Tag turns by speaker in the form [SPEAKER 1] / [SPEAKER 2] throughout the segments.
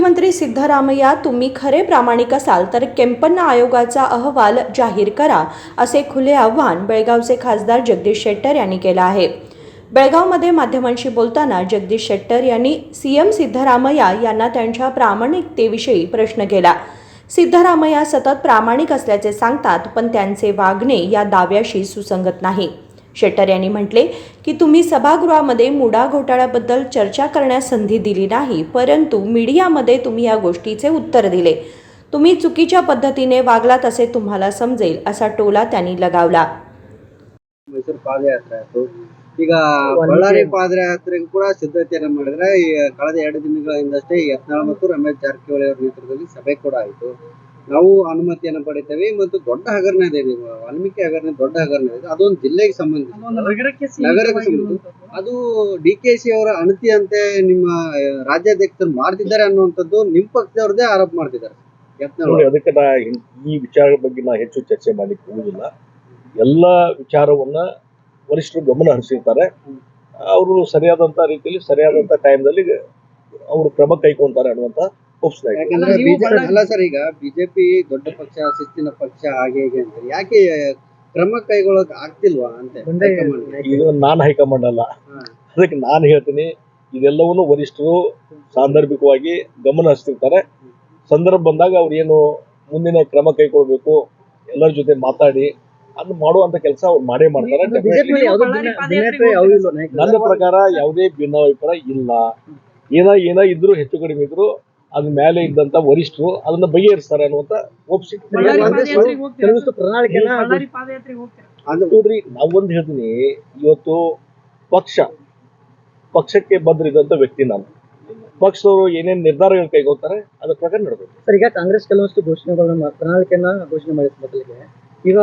[SPEAKER 1] मुख्यमंत्री सिद्धरामय्या, तुम्ही खरे प्रामाणिक असाल तर केम्पन्न आयोगाचा अहवाल जाहीर करा, असे खुले आव्हान बेळगावचे खासदार जगदीश शेट्टर यांनी केलं आहे. बेळगावमध्ये माध्यमांशी बोलताना जगदीश शेट्टर यांनी सीएम सिद्धरामय्या यांना त्यांच्या प्रामाणिकतेविषयी प्रश्न केला. सिद्धरामय्या सतत प्रामाणिक असल्याचे सांगतात, पण त्यांचे वागणे या दाव्याशी सुसंगत नाही. शेट्टर यांनी म्हटले की तुम्ही सभागृहामध्ये मुडा घोटाळ्याबद्दल चर्चा करण्यास संधी दिली नाही, परंतु मीडियामध्ये तुम्ही या गोष्टीचे उत्तर दिले. तुम्ही चुकीच्या पद्धतीने वागलात असे तुम्हाला समजेल, असा टोला त्यांनी लगावला.
[SPEAKER 2] ಮೈಸೂರು ಪಾದಯಾತ್ರೆ ಆಯಿತು. ಈಗ ಬಳ್ಳಾರಿ ಪಾದಯಾತ್ರೆಗೂ ಕೂಡ ಸಿದ್ಧತೆಯನ್ನು ಮಾಡಿದ್ರೆ ಕಳೆದ 2 ದಿನಗಳ ಹಿಂದಷ್ಟೇ ಯತ್ನಾಳ್ ಮತ್ತು ರಮೇಶ್ ಜಾರಕಿಹೊಳಿ ಅವರ ನೇತೃತ್ವದಲ್ಲಿ ಸಭೆ ಕೂಡ ಆಯಿತು. ನಾವು ಅನುಮತಿಯನ್ನು ಪಡಿತೇವೆ ಮತ್ತು ದೊಡ್ಡ ಹಗರಣ ಇದೆ, ವಾಲ್ಮೀಕಿ ಹಗರಣ ದೊಡ್ಡ ಹಗರಣ ಇದೆ. ಅದೊಂದು ಜಿಲ್ಲೆಗೆ ಸಂಬಂಧಿಸಿದ ನಗರಕ್ಕೆ ಸಂಬಂಧಿಸಿದ ಅದು DKC ಅವರ ಅಣತಿಯಂತೆ ನಿಮ್ಮ ರಾಜ್ಯಾಧ್ಯಕ್ಷರು ಮಾಡ್ತಿದ್ದಾರೆ ಅನ್ನುವಂಥದ್ದು ನಿಮ್ಮ ಪಕ್ಷದವ್ರದ್ದೇ ಆರೋಪ ಮಾಡ್ತಿದ್ದಾರೆ ಯತ್ನಾಳ್.
[SPEAKER 3] ಅದಕ್ಕೆ ಈ ವಿಚಾರದ ಬಗ್ಗೆ ನಾ ಹೆಚ್ಚು ಚರ್ಚೆ ಮಾಡಲಿಕ್ಕೆ ಹೋಗುದಿಲ್ಲ. ಎಲ್ಲ ವಿಚಾರವನ್ನ ವರಿಷ್ಠರು ಗಮನ ಹರಿಸಿರ್ತಾರೆ. ಅವರು ಸರಿಯಾದಂತ ರೀತಿಯಲ್ಲಿ ಸರಿಯಾದಂತ ಟೈಮ್ನಲ್ಲಿ ಅವರು ಕ್ರಮ ಕೈಗೊಂತಾರೆ ಅನ್ನುವಂತ ಹೋಪ್ಸ್.
[SPEAKER 2] ಯಾಕಂದ್ರೆ ಅಲ್ಲ ಸರ್, ಈಗ ಬಿಜೆಪಿ ದೊಡ್ಡ ಪಕ್ಷ, ಶಿಸ್ತಿನ ಪಕ್ಷ, ಹಾಗೆ ಹೇಗೆ ಅಂತ ಯಾಕೆ ಕ್ರಮ ಕೈಗೊಳ್ಳಕ್ ಆಗ್ತಿಲ್ವಾ ಅಂತ
[SPEAKER 3] ಇದು ನಾನು ಹೈಕಮಾಂಡ್ ಅಲ್ಲ, ಅದಕ್ಕೆ ನಾನು ಹೇಳ್ತೀನಿ, ಇದೆಲ್ಲವನ್ನು ವರಿಷ್ಠರು ಸಾಂದರ್ಭಿಕವಾಗಿ ಗಮನ ಹರಿಸ್ತಿರ್ತಾರೆ. ಸಂದರ್ಭ ಬಂದಾಗ ಅವ್ರು ಏನು ಮುಂದಿನ ಕ್ರಮ ಕೈಗೊಳ್ಬೇಕು ಎಲ್ಲರ ಜೊತೆ ಮಾತಾಡಿ ಅದನ್ನ ಮಾಡುವಂತ ಕೆಲಸ ಅವ್ರು ಮಾಡೇ ಮಾಡ್ತಾರೆ. ನನ್ನ ಪ್ರಕಾರ ಯಾವುದೇ ಭಿನ್ನಾಭಿಪ್ರಾಯ ಇಲ್ಲ. ಏನ ಇದ್ರು ಹೆಚ್ಚು ಕಡಿಮೆ ಇದ್ರು ಅದ್ರ ಮೇಲೆ ಇದ್ದಂತ ವರಿಷ್ಠರು ಅದನ್ನ ಬಗೆಹರಿಸ್ತಾರೆ ಅನ್ನುವಂತ ಹೋಪ್ಸ್. ನೋಡ್ರಿ, ನಾವೊಂದು ಹೇಳ್ತೀನಿ, ಇವತ್ತು ಪಕ್ಷಕ್ಕೆ ಬದ್ರಿದಂತ ವ್ಯಕ್ತಿ ನಾನು. ಪಕ್ಷದವರು ಏನೇನು ನಿರ್ಧಾರಗಳು ಕೈಗೊಳ್ತಾರೆ ಅದ್ರ ಪ್ರಕಾರ ನಡಬೇಕು.
[SPEAKER 4] ಸರ್, ಈಗ ಕಾಂಗ್ರೆಸ್ ಕೆಲವಷ್ಟು ಘೋಷಣೆಗಳನ್ನ ಪ್ರಣಾಳಿಕೆಯನ್ನ ಘೋಷಣೆ ಮಾಡಿದ ಮೊದಲಿಗೆ ಈಗ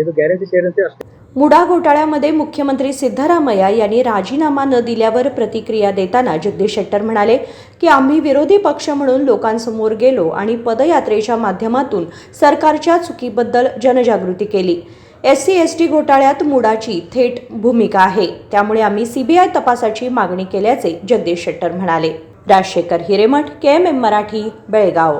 [SPEAKER 4] ಇದು ಗ್ಯಾರಂಟಿ ಸೇರಿದಂತೆ ಅಷ್ಟೇ.
[SPEAKER 1] मुडा घोटाळ्यामध्ये मुख्यमंत्री सिद्धरामय्या यांनी राजीनामा न दिल्यावर प्रतिक्रिया देताना जगदीश शेट्टर म्हणाले की आम्ही विरोधी पक्ष म्हणून लोकांसमोर गेलो आणि पदयात्रेच्या माध्यमातून सरकारच्या चुकीबद्दल जनजागृती केली. SC/ST घोटाळ्यात मुडाची थेट भूमिका आहे, त्यामुळे आम्ही CBI तपासाची मागणी केल्याचे जगदीश शेट्टर म्हणाले. राजशेखर हिरेमठ, KMM मराठी, बेळगाव.